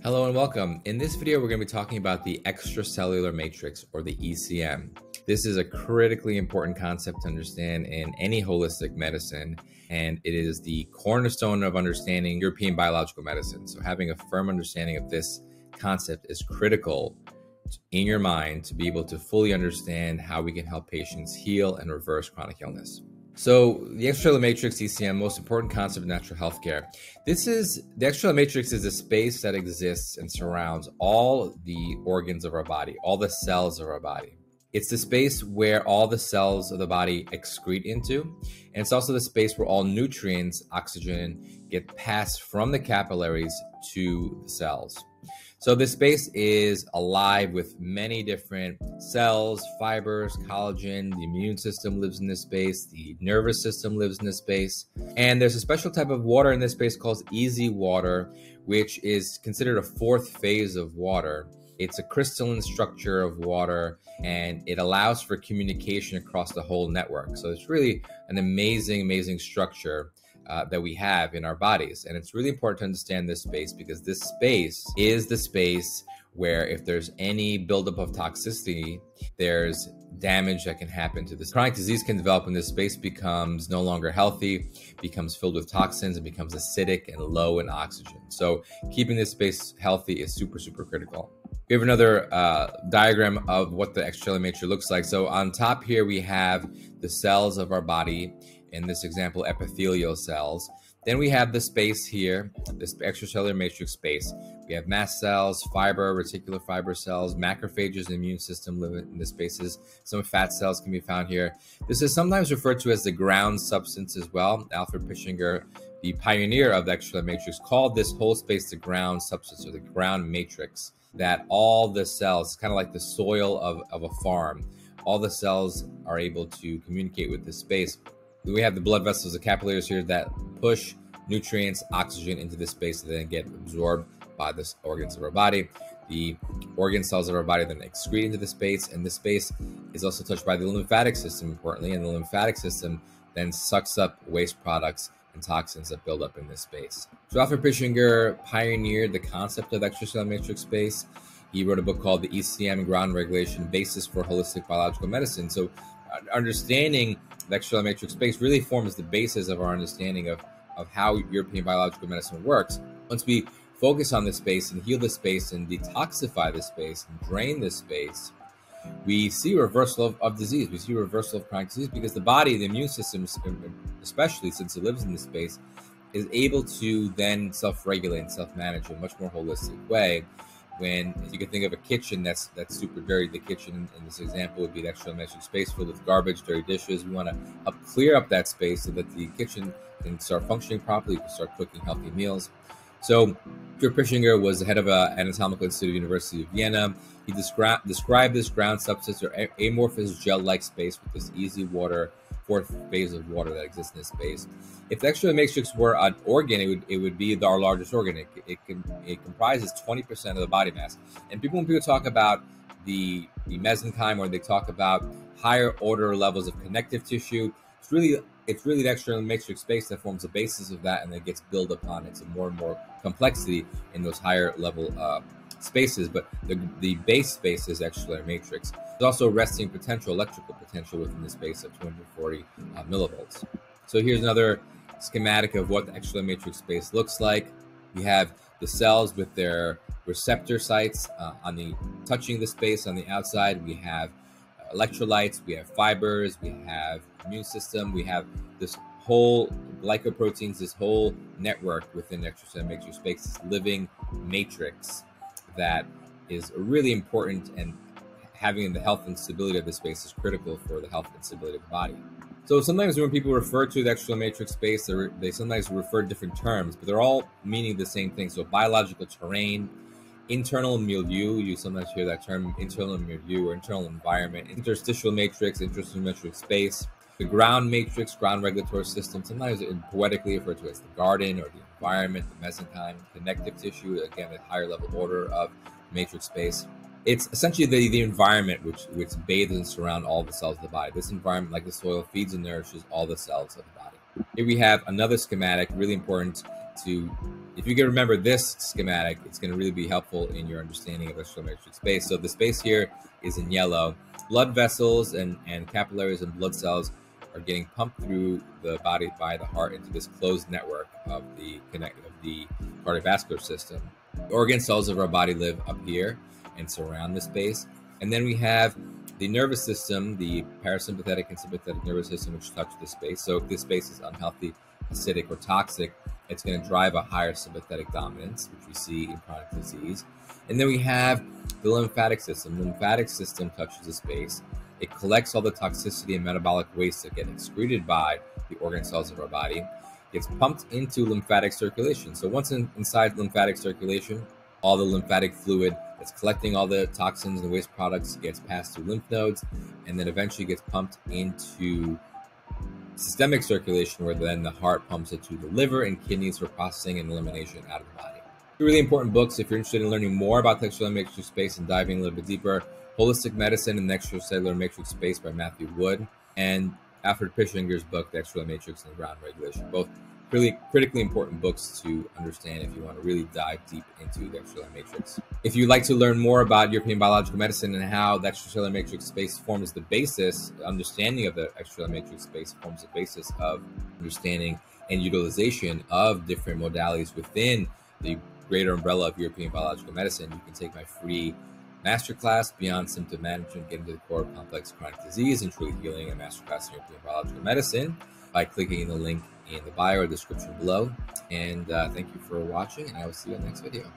Hello and welcome. In this video, we're going to be talking about the extracellular matrix, or the ECM. This is a critically important concept to understand in any holistic medicine, and it is the cornerstone of understanding European biological medicine. So having a firm understanding of this concept is critical in your mind to be able to fully understand how we can help patients heal and reverse chronic illness. So the extracellular matrix, ECM, most important concept in natural healthcare. The extracellular matrix is a space that exists and surrounds all the organs of our body, all the cells of our body. It's the space where all the cells of the body excrete into, and it's also the space where all nutrients, oxygen, get passed from the capillaries to the cells. So this space is alive with many different cells, fibers, collagen. The immune system lives in this space. The nervous system lives in this space. And there's a special type of water in this space called easy water, which is considered a fourth phase of water. It's a crystalline structure of water, and it allows for communication across the whole network. So it's really an amazing structure that we have in our bodies. And it's really important to understand this space, because this space is the space where if there's any buildup of toxicity, there's damage that can happen to this. Chronic disease can develop when this space becomes no longer healthy, becomes filled with toxins, and becomes acidic and low in oxygen. So keeping this space healthy is super critical. We have another diagram of what the extracellular matrix looks like. So on top here, we have the cells of our body. In this example, epithelial cells. Then we have the space here, this extracellular matrix space. We have mast cells, fiber, reticular fiber cells, macrophages, and immune system live in the spaces. Some fat cells can be found here. This is sometimes referred to as the ground substance as well. Alfred Pischinger, the pioneer of the extracellular matrix, called this whole space the ground substance, or the ground matrix, that all the cells, kind of like the soil of a farm, all the cells are able to communicate with this space. We have the blood vessels, the capillaries here, that push nutrients, oxygen into this space that then get absorbed by the organs of our body. The organ cells of our body then excrete into the space, and this space is also touched by the lymphatic system, importantly, and the lymphatic system then sucks up waste products and toxins that build up in this space. So Alfred Pischinger pioneered the concept of extracellular matrix space. He wrote a book called The ECM Ground Regulation Basis for Holistic Biological Medicine. So understanding the extracellular matrix space really forms the basis of our understanding of how European biological medicine works. Once we focus on this space and heal this space and detoxify this space and drain this space, we see reversal of disease. We see reversal of chronic disease, because the body, the immune system, especially since it lives in this space, is able to then self-regulate and self-manage in a much more holistic way. If you could think of a kitchen that's super dirty, the kitchen in this example would be the extracellular matrix space filled with garbage, dirty dishes. We want to help clear up that space so that the kitchen can start functioning properly. You can start cooking healthy meals. So Dr. Pischinger was the head of an anatomical institute at the University of Vienna. He described this ground substance, or amorphous gel-like space, with this easy water, fourth phase of water that exists in this space. If the extracellular matrix were an organ, it would be our largest organ. It comprises 20% of the body mass. And when people talk about the mesenchyme, or they talk about higher order levels of connective tissue, it's really the extracellular matrix space that forms the basis of that, and then gets built upon it. So more and more complexity in those higher level spaces, but the base space is extracellular matrix. There's also resting potential, electrical potential within the space of 240 millivolts. So here's another schematic of what the extracellular matrix space looks like. We have the cells with their receptor sites touching the space on the outside. We have electrolytes, we have fibers, we have immune system, we have this whole glycoproteins, this whole network within the extracellular matrix space, this living matrix that is really important, and having the health and stability of the space is critical for the health and stability of the body. So sometimes when people refer to the extracellular matrix space, they sometimes refer to different terms, but they're all meaning the same thing. So biological terrain, internal milieu, you sometimes hear that term, internal milieu or internal environment, interstitial matrix space, the ground matrix, ground regulatory system, sometimes poetically referred to as the garden or the environment, the mesenchyme, connective tissue, again, a higher level order of matrix space. It's essentially the environment which bathes and surrounds all the cells of the body. This environment, like the soil, feeds and nourishes all the cells of the body. Here we have another schematic, really important, to, if you can remember this schematic, it's going to really be helpful in your understanding of extracellular matrix space. So the space here is in yellow. Blood vessels and capillaries and blood cells are getting pumped through the body by the heart into this closed network of the cardiovascular system. Organ cells of our body live up here and surround this space. And then we have the nervous system, the parasympathetic and sympathetic nervous system, which touch this space. So if this space is unhealthy, acidic, or toxic, it's going to drive a higher sympathetic dominance, which we see in chronic disease. And then we have the lymphatic system. The lymphatic system touches the space. It collects all the toxicity and metabolic waste that get excreted by the organ cells of our body. Gets pumped into lymphatic circulation. So once inside lymphatic circulation, all the lymphatic fluid that's collecting all the toxins and waste products gets passed through lymph nodes, and then eventually gets pumped into systemic circulation, where then the heart pumps it to the liver and kidneys for processing and elimination out of the body. Really important books if you're interested in learning more about the extracellular matrix space and diving a little bit deeper: Holistic Medicine and the Extracellular Matrix Space by Matthew Wood, and Alfred Pishinger's book, The Extracellular Matrix and Ground Regulation. Both really critically important books to understand if you want to really dive deep into the extracellular matrix. If you'd like to learn more about European biological medicine and how the extracellular matrix space forms the basis, understanding of the extracellular matrix space forms the basis of understanding and utilization of different modalities within the greater umbrella of European biological medicine, you can take my free Masterclass, Beyond Symptom Management, Get into the Core of Complex Chronic Disease and Truly Healing, a Masterclass in European Biological Medicine, by clicking the link in the bio or description below. And thank you for watching, and I will see you in the next video.